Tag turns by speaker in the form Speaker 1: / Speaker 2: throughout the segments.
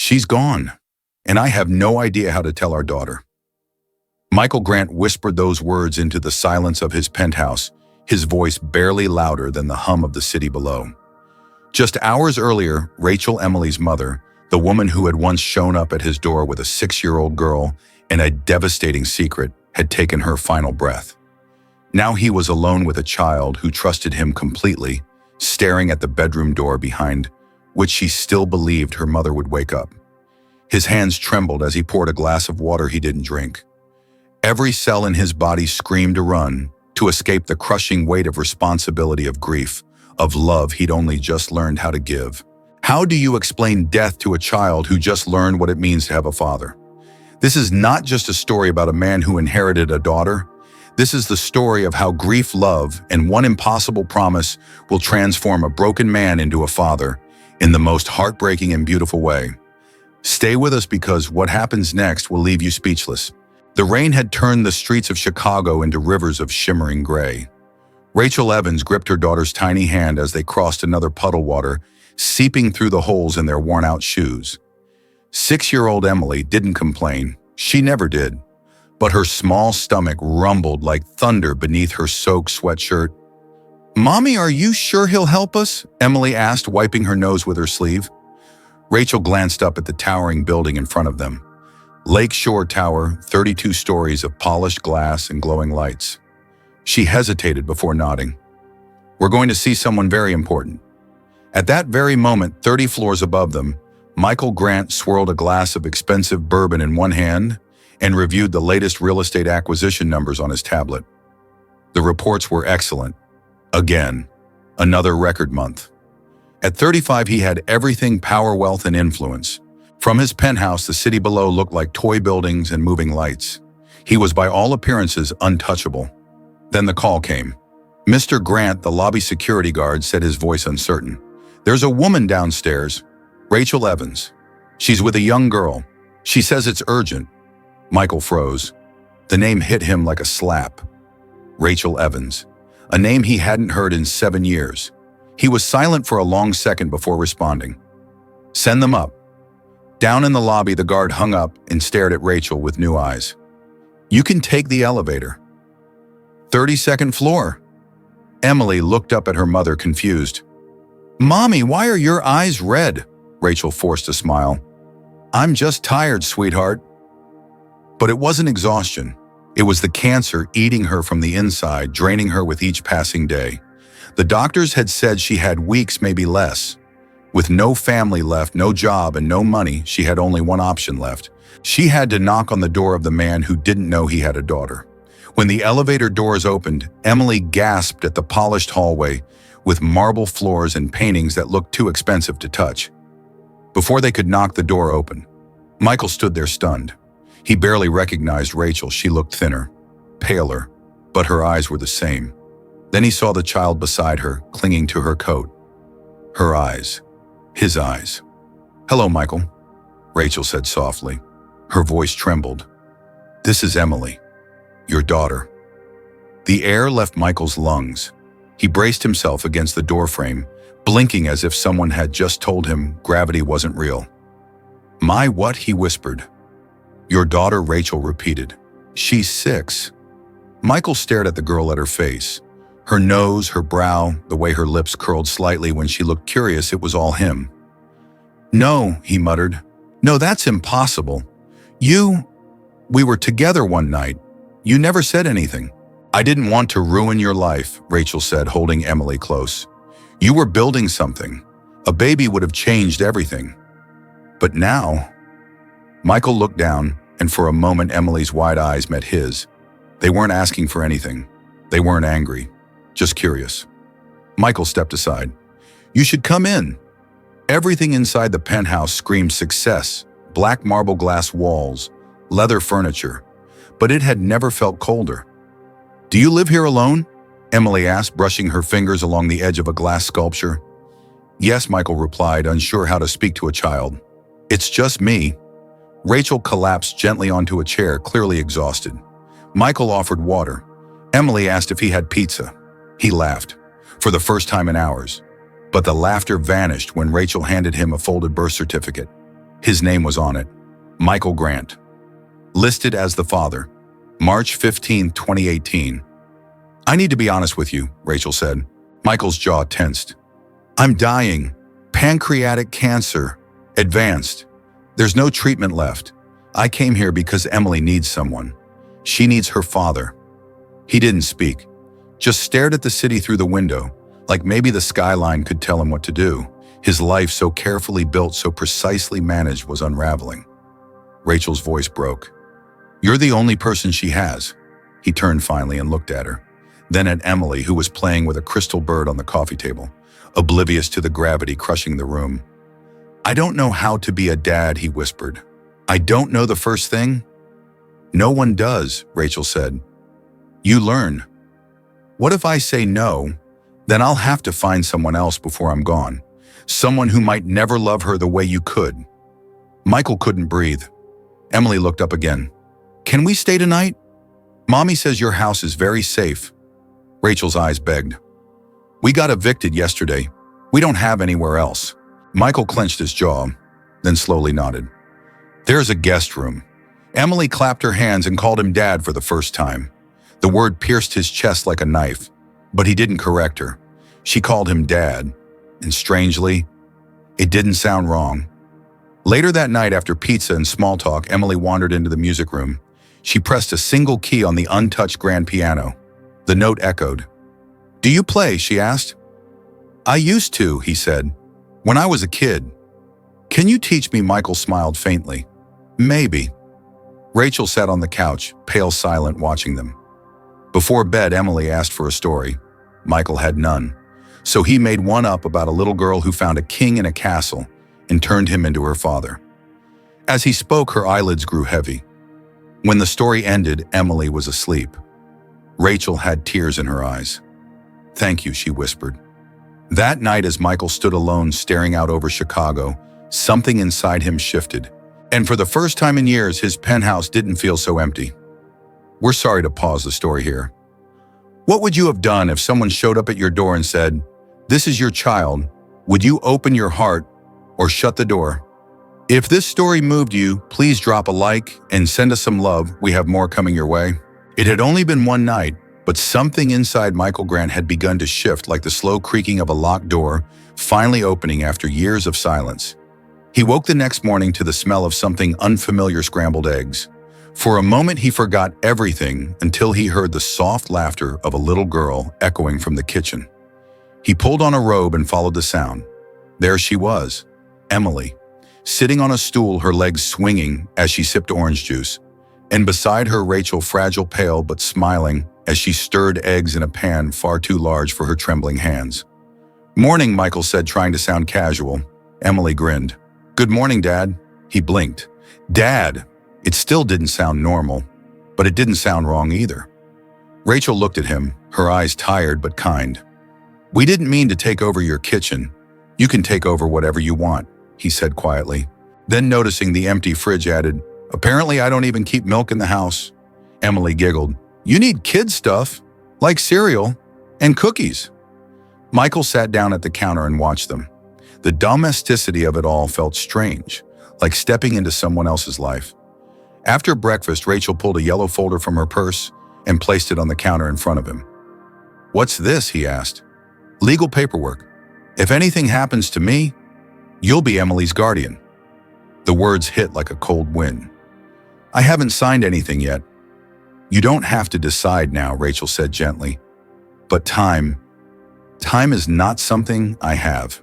Speaker 1: She's gone, and I have no idea how to tell our daughter." Michael Grant whispered those words into the silence of his penthouse, his voice barely louder than the hum of the city below. Just hours earlier, Rachel, Emily's mother, the woman who had once shown up at his door with a 6-year-old girl and a devastating secret, had taken her final breath. Now he was alone with a child who trusted him completely, staring at the bedroom door behind which she still believed her mother would wake up. His hands trembled as he poured a glass of water he didn't drink. Every cell in his body screamed to run, to escape the crushing weight of responsibility, of grief, of love he'd only just learned how to give. How do you explain death to a child who just learned what it means to have a father? This is not just a story about a man who inherited a daughter. This is the story of how grief, love, and one impossible promise will transform a broken man into a father in the most heartbreaking and beautiful way. Stay with us because what happens next will leave you speechless. The rain had turned the streets of Chicago into rivers of shimmering gray. Rachel Evans gripped her daughter's tiny hand as they crossed another puddle, water seeping through the holes in their worn-out shoes. 6-year-old Emily didn't complain. She never did. But her small stomach rumbled like thunder beneath her soaked sweatshirt. "Mommy, are you sure he'll help us?" Emily asked, wiping her nose with her sleeve. Rachel glanced up at the towering building in front of them. Lakeshore Tower, 32 stories of polished glass and glowing lights. She hesitated before nodding. "We're going to see someone very important." At that very moment, 30 floors above them, Michael Grant swirled a glass of expensive bourbon in one hand and reviewed the latest real estate acquisition numbers on his tablet. The reports were excellent. Again, another record month. At 35, he had everything: power, wealth, and influence. From his penthouse, the city below looked like toy buildings and moving lights. He was by all appearances untouchable. Then the call came. "Mr. Grant," the lobby security guard said, his voice uncertain. "There's a woman downstairs, Rachel Evans. She's with a young girl. She says it's urgent." Michael froze. The name hit him like a slap. Rachel Evans. A name he hadn't heard in 7 years. He was silent for a long second before responding. "Send them up." Down in the lobby, the guard hung up and stared at Rachel with new eyes. "You can take the elevator." 32nd floor. Emily looked up at her mother, confused. "Mommy, why are your eyes red?" Rachel forced a smile. "I'm just tired, sweetheart." But it wasn't exhaustion. It was the cancer eating her from the inside, draining her with each passing day. The doctors had said she had weeks, maybe less. With no family left, no job, and no money, she had only one option left. She had to knock on the door of the man who didn't know he had a daughter. When the elevator doors opened, Emily gasped at the polished hallway with marble floors and paintings that looked too expensive to touch. Before they could knock the door open, Michael stood there stunned. He barely recognized Rachel. She looked thinner, paler, but her eyes were the same. Then he saw the child beside her, clinging to her coat. Her eyes. His eyes. "Hello, Michael," Rachel said softly. Her voice trembled. "This is Emily, your daughter." The air left Michael's lungs. He braced himself against the doorframe, blinking as if someone had just told him gravity wasn't real. "My what?" he whispered. "Your daughter," Rachel repeated. "She's 6. Michael stared at the girl, at her face. Her nose, her brow, the way her lips curled slightly when she looked curious. It was all him. "No," he muttered. "No, that's impossible. We were together one night. You never said anything." "I didn't want to ruin your life," Rachel said, holding Emily close. "You were building something. A baby would have changed everything. But now..." Michael looked down, and for a moment Emily's wide eyes met his. They weren't asking for anything. They weren't angry. Just curious. Michael stepped aside. "You should come in." Everything inside the penthouse screamed success. Black marble glass walls, leather furniture. But it had never felt colder. "Do you live here alone?" Emily asked, brushing her fingers along the edge of a glass sculpture. "Yes," Michael replied, unsure how to speak to a child. "It's just me." Rachel collapsed gently onto a chair, clearly exhausted. Michael offered water. Emily asked if he had pizza. He laughed, for the first time in hours. But the laughter vanished when Rachel handed him a folded birth certificate. His name was on it, Michael Grant. Listed as the father, March 15, 2018. "I need to be honest with you," Rachel said. Michael's jaw tensed. "I'm dying. Pancreatic cancer. Advanced. There's no treatment left. I came here because Emily needs someone. She needs her father." He didn't speak, just stared at the city through the window, like maybe the skyline could tell him what to do. His life, so carefully built, so precisely managed, was unraveling. Rachel's voice broke. "You're the only person she has." He turned finally and looked at her, then at Emily, who was playing with a crystal bird on the coffee table, oblivious to the gravity crushing the room. "I don't know how to be a dad," he whispered. "I don't know the first thing." "No one does," Rachel said. "You learn. What if I say no? Then I'll have to find someone else before I'm gone. Someone who might never love her the way you could." Michael couldn't breathe. Emily looked up again. "Can we stay tonight? Mommy says your house is very safe." Rachel's eyes begged. "We got evicted yesterday. We don't have anywhere else." Michael clenched his jaw, then slowly nodded. "There's a guest room." Emily clapped her hands and called him Dad for the first time. The word pierced his chest like a knife, but he didn't correct her. She called him Dad, and strangely, it didn't sound wrong. Later that night, after pizza and small talk, Emily wandered into the music room. She pressed a single key on the untouched grand piano. The note echoed. "Do you play?" she asked. "I used to," he said, "when I was a kid." "Can you teach me?" Michael smiled faintly. "Maybe." Rachel sat on the couch, pale silent, watching them. Before bed, Emily asked for a story. Michael had none, so he made one up about a little girl who found a king in a castle and turned him into her father. As he spoke, her eyelids grew heavy. When the story ended, Emily was asleep. Rachel had tears in her eyes. "Thank you," she whispered. That night, as Michael stood alone staring out over Chicago, something inside him shifted. And for the first time in years, his penthouse didn't feel so empty. We're sorry to pause the story here. What would you have done if someone showed up at your door and said, "This is your child. Would you open your heart or shut the door?" If this story moved you, please drop a like and send us some love. We have more coming your way. It had only been one night, but something inside Michael Grant had begun to shift, like the slow creaking of a locked door, finally opening after years of silence. He woke the next morning to the smell of something unfamiliar: scrambled eggs. For a moment, he forgot everything until he heard the soft laughter of a little girl echoing from the kitchen. He pulled on a robe and followed the sound. There she was, Emily, sitting on a stool, her legs swinging as she sipped orange juice. And beside her, Rachel, fragile, pale, but smiling as she stirred eggs in a pan far too large for her trembling hands. "Morning," Michael said, trying to sound casual. Emily grinned. "Good morning, Dad." He blinked. "Dad!" It still didn't sound normal, but it didn't sound wrong either. Rachel looked at him, her eyes tired but kind. "We didn't mean to take over your kitchen. You can take over whatever you want," he said quietly. Then, noticing the empty fridge, added, "Apparently I don't even keep milk in the house." Emily giggled. "You need kid stuff, like cereal and cookies." Michael sat down at the counter and watched them. The domesticity of it all felt strange, like stepping into someone else's life. After breakfast, Rachel pulled a yellow folder from her purse and placed it on the counter in front of him. "What's this?" he asked. "Legal paperwork. If anything happens to me, you'll be Emily's guardian." The words hit like a cold wind. "I haven't signed anything yet." "You don't have to decide now," Rachel said gently. "But time is not something I have."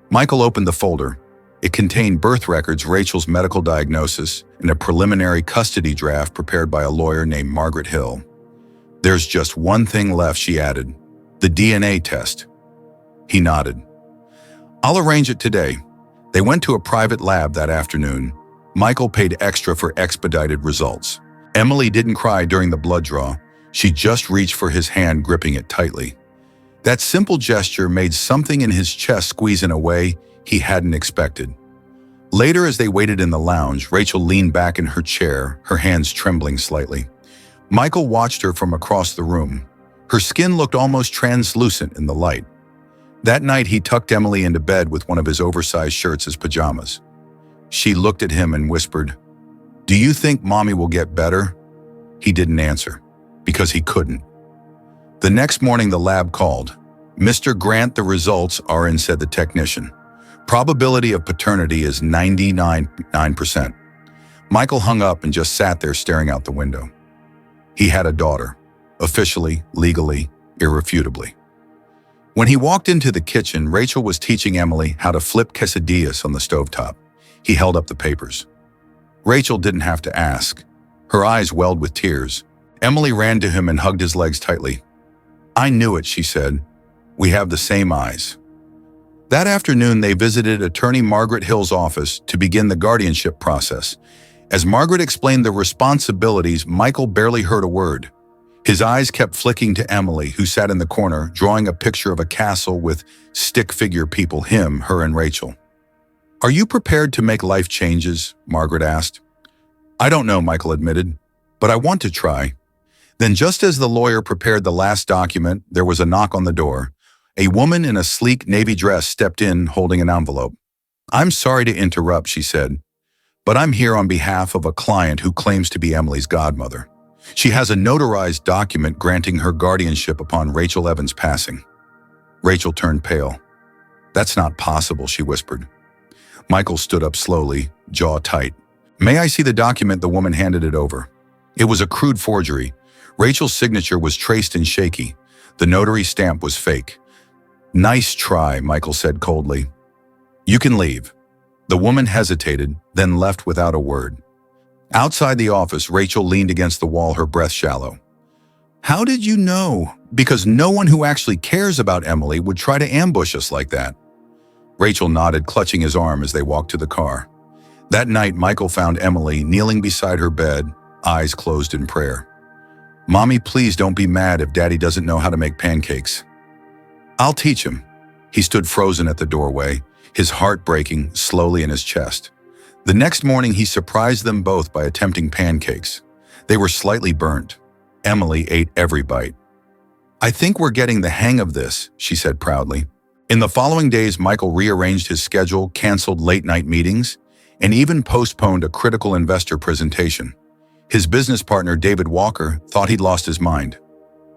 Speaker 1: Michael opened the folder. It contained birth records, Rachel's medical diagnosis, and a preliminary custody draft prepared by a lawyer named Margaret Hill. "There's just one thing left," she added, "the DNA test." He nodded. "I'll arrange it today." They went to a private lab that afternoon. Michael paid extra for expedited results. Emily didn't cry during the blood draw. She just reached for his hand, gripping it tightly. That simple gesture made something in his chest squeeze in a way he hadn't expected. Later, as they waited in the lounge, Rachel leaned back in her chair, her hands trembling slightly. Michael watched her from across the room. Her skin looked almost translucent in the light. That night, he tucked Emily into bed with one of his oversized shirts as pajamas. She looked at him and whispered, "Do you think Mommy will get better?" He didn't answer, because he couldn't. The next morning the lab called. "Mr. Grant, the results are in," said the technician. "Probability of paternity is 99.9%. Michael hung up and just sat there staring out the window. He had a daughter, officially, legally, irrefutably. When he walked into the kitchen, Rachel was teaching Emily how to flip quesadillas on the stovetop. He held up the papers. Rachel didn't have to ask. Her eyes welled with tears. Emily ran to him and hugged his legs tightly. "I knew it," she said. "We have the same eyes." That afternoon, they visited attorney Margaret Hill's office to begin the guardianship process. As Margaret explained the responsibilities, Michael barely heard a word. His eyes kept flicking to Emily, who sat in the corner, drawing a picture of a castle with stick figure people, him, her, and Rachel. "Are you prepared to make life changes?" Margaret asked. "I don't know," Michael admitted, "but I want to try." Then, just as the lawyer prepared the last document, there was a knock on the door. A woman in a sleek navy dress stepped in, holding an envelope. "I'm sorry to interrupt," she said, "but I'm here on behalf of a client who claims to be Emily's godmother. She has a notarized document granting her guardianship upon Rachel Evans' passing." Rachel turned pale. "That's not possible," she whispered. Michael stood up slowly, jaw tight. "May I see the document?" The woman handed it over. It was a crude forgery. Rachel's signature was traced and shaky. The notary stamp was fake. "Nice try," Michael said coldly. "You can leave." The woman hesitated, then left without a word. Outside the office, Rachel leaned against the wall, her breath shallow. "How did you know?" "Because no one who actually cares about Emily would try to ambush us like that." Rachel nodded, clutching his arm as they walked to the car. That night, Michael found Emily kneeling beside her bed, eyes closed in prayer. "Mommy, please don't be mad if Daddy doesn't know how to make pancakes." "I'll teach him." He stood frozen at the doorway, his heart breaking slowly in his chest. The next morning, he surprised them both by attempting pancakes. They were slightly burnt. Emily ate every bite. "I think we're getting the hang of this," she said proudly. In the following days, Michael rearranged his schedule, canceled late-night meetings, and even postponed a critical investor presentation. His business partner, David Walker, thought he'd lost his mind.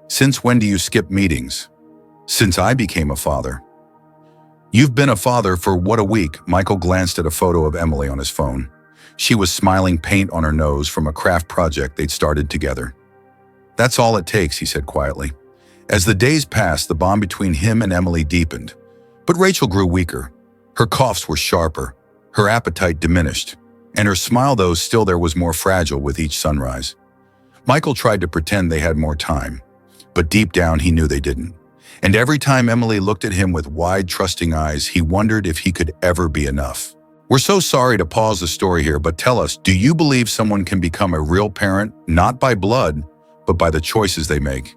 Speaker 1: "Since when do you skip meetings?" "Since I became a father." "You've been a father for what, a week?" Michael glanced at a photo of Emily on his phone. She was smiling, paint on her nose from a craft project they'd started together. "That's all it takes," he said quietly. As the days passed, the bond between him and Emily deepened. But Rachel grew weaker. Her coughs were sharper, her appetite diminished, and her smile, though still there, was more fragile with each sunrise. Michael tried to pretend they had more time, but deep down he knew they didn't. And every time Emily looked at him with wide, trusting eyes, he wondered if he could ever be enough. We're so sorry to pause the story here, but tell us, do you believe someone can become a real parent, not by blood, but by the choices they make?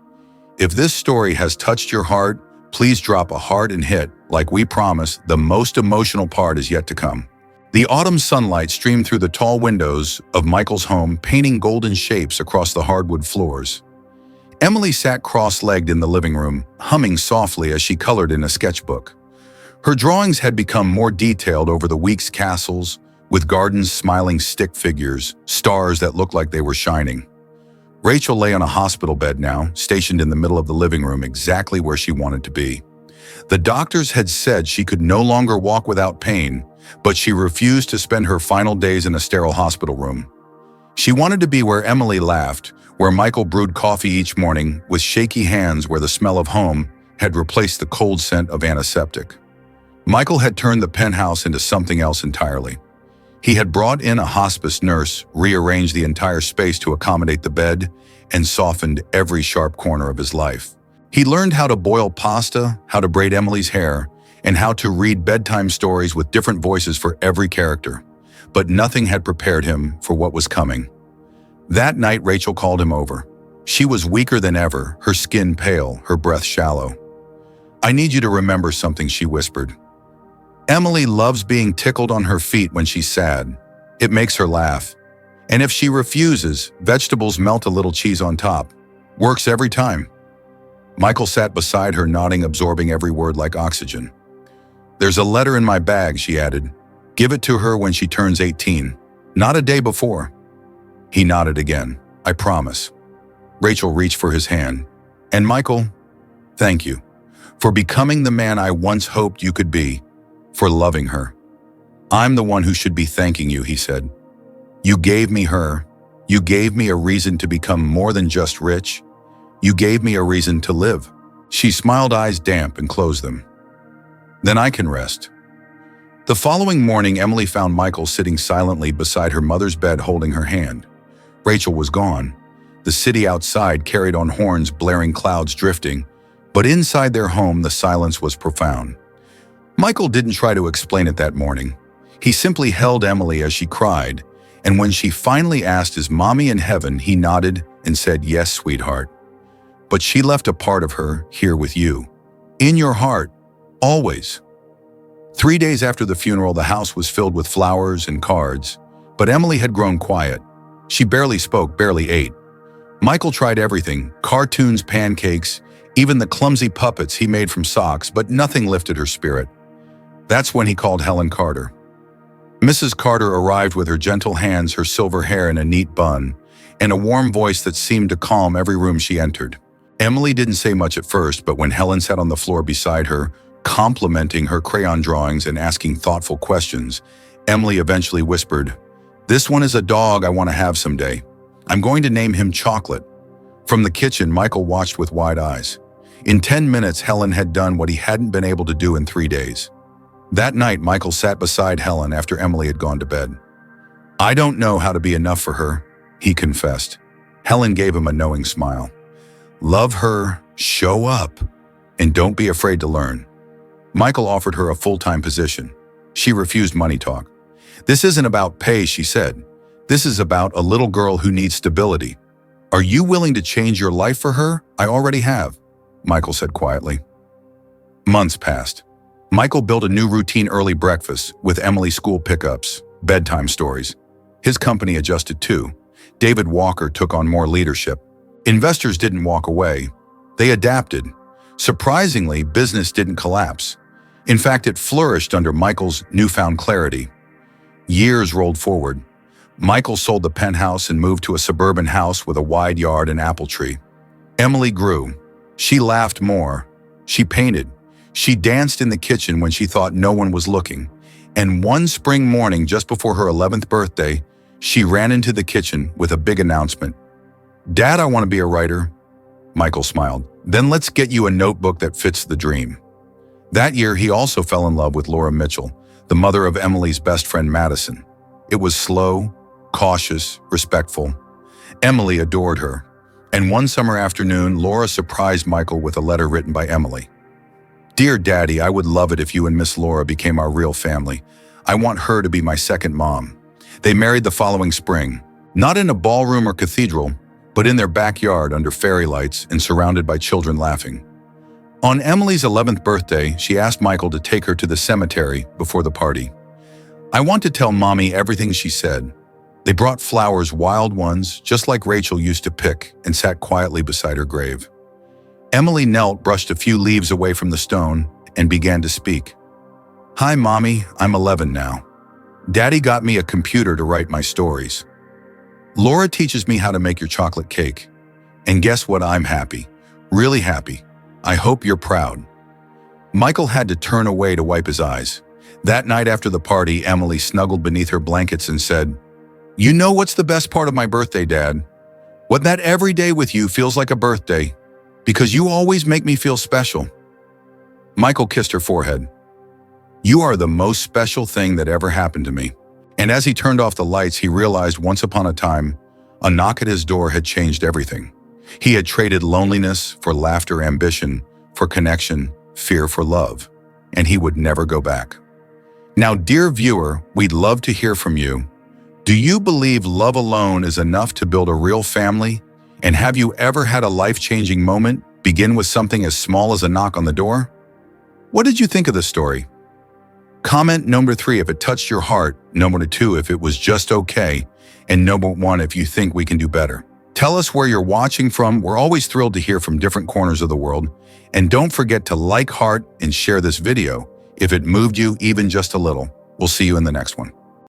Speaker 1: If this story has touched your heart, please drop a heart and hit. Like we promised, the most emotional part is yet to come. The autumn sunlight streamed through the tall windows of Michael's home, painting golden shapes across the hardwood floors. Emily sat cross-legged in the living room, humming softly as she colored in a sketchbook. Her drawings had become more detailed over the week's castles, with gardens, smiling stick figures, stars that looked like they were shining. Rachel lay on a hospital bed now, stationed in the middle of the living room, exactly where she wanted to be. The doctors had said she could no longer walk without pain, but she refused to spend her final days in a sterile hospital room. She wanted to be where Emily laughed, where Michael brewed coffee each morning, with shaky hands where the smell of home had replaced the cold scent of antiseptic. Michael had turned the penthouse into something else entirely. He had brought in a hospice nurse, rearranged the entire space to accommodate the bed, and softened every sharp corner of his life. He learned how to boil pasta, how to braid Emily's hair, and how to read bedtime stories with different voices for every character. But nothing had prepared him for what was coming. That night, Rachel called him over. She was weaker than ever, her skin pale, her breath shallow. "I need you to remember something," she whispered. "Emily loves being tickled on her feet when she's sad. It makes her laugh. And if she refuses, vegetables melt a little cheese on top. Works every time." Michael sat beside her, nodding, absorbing every word like oxygen. "There's a letter in my bag," she added. Give it to her when she turns 18, not a day before. He nodded again. I promise. Rachel reached for his hand. And Michael, thank you for becoming the man I once hoped you could be, for loving her. I'm the one who should be thanking you, he said. You gave me her. You gave me a reason to become more than just rich. You gave me a reason to live. She smiled, eyes damp, and closed them. Then I can rest. The following morning, Emily found Michael sitting silently beside her mother's bed holding her hand. Rachel was gone. The city outside carried on horns, blaring, clouds drifting, but inside their home the silence was profound. Michael didn't try to explain it that morning. He simply held Emily as she cried, and when she finally asked, "Is Mommy in heaven?" he nodded and said, "Yes, sweetheart. But she left a part of her here with you. In your heart, always." 3 days after the funeral, the house was filled with flowers and cards, but Emily had grown quiet. She barely spoke, barely ate. Michael tried everything, cartoons, pancakes, even the clumsy puppets he made from socks, but nothing lifted her spirit. That's when he called Helen Carter. Mrs. Carter arrived with her gentle hands, her silver hair in a neat bun, and a warm voice that seemed to calm every room she entered. Emily didn't say much at first, but when Helen sat on the floor beside her, complimenting her crayon drawings and asking thoughtful questions, Emily eventually whispered, "This one is a dog I want to have someday. I'm going to name him Chocolate." From the kitchen, Michael watched with wide eyes. In 10 minutes, Helen had done what he hadn't been able to do in 3 days. That night, Michael sat beside Helen after Emily had gone to bed. "I don't know how to be enough for her," he confessed. Helen gave him a knowing smile. "Love her, show up, and don't be afraid to learn." Michael offered her a full-time position. She refused money talk. "This isn't about pay," she said. "This is about a little girl who needs stability." "Are you willing to change your life for her?" "I already have," Michael said quietly. Months passed. Michael built a new routine: early breakfast with Emily's school pickups, bedtime stories. His company adjusted too. David Walker took on more leadership. Investors didn't walk away. They adapted. Surprisingly, business didn't collapse. In fact, it flourished under Michael's newfound clarity. Years rolled forward. Michael sold the penthouse and moved to a suburban house with a wide yard and apple tree. Emily grew. She laughed more. She painted. She danced in the kitchen when she thought no one was looking. And one spring morning, just before her 11th birthday, she ran into the kitchen with a big announcement. "Dad, I want to be a writer." Michael smiled. "Then let's get you a notebook that fits the dream." That year, he also fell in love with Laura Mitchell, the mother of Emily's best friend Madison. It was slow, cautious, respectful. Emily adored her. And one summer afternoon, Laura surprised Michael with a letter written by Emily. "Dear Daddy, I would love it if you and Miss Laura became our real family. I want her to be my second mom." They married the following spring, not in a ballroom or cathedral, but in their backyard under fairy lights and surrounded by children laughing. On Emily's 11th birthday, she asked Michael to take her to the cemetery before the party. "I want to tell Mommy everything," she said. They brought flowers, wild ones, just like Rachel used to pick, and sat quietly beside her grave. Emily knelt, brushed a few leaves away from the stone, and began to speak. "Hi, Mommy, I'm 11 now. Daddy got me a computer to write my stories. Laura teaches me how to make your chocolate cake. And guess what? I'm happy. Really happy. I hope you're proud." Michael had to turn away to wipe his eyes. That night after the party, Emily snuggled beneath her blankets and said, "You know what's the best part of my birthday, Dad? What that every day with you feels like a birthday, because you always make me feel special." Michael kissed her forehead. "You are the most special thing that ever happened to me." And as he turned off the lights, he realized once upon a time, a knock at his door had changed everything. He had traded loneliness for laughter, ambition for connection, fear for love, and he would never go back. Now, dear viewer, we'd love to hear from you. Do you believe love alone is enough to build a real family? And have you ever had a life-changing moment begin with something as small as a knock on the door? What did you think of the story? Comment number 3 if it touched your heart, number 2 if it was just okay, and number 1 if you think we can do better. Tell us where you're watching from. We're always thrilled to hear from different corners of the world. And don't forget to like, heart, and share this video if it moved you even just a little. We'll see you in the next one.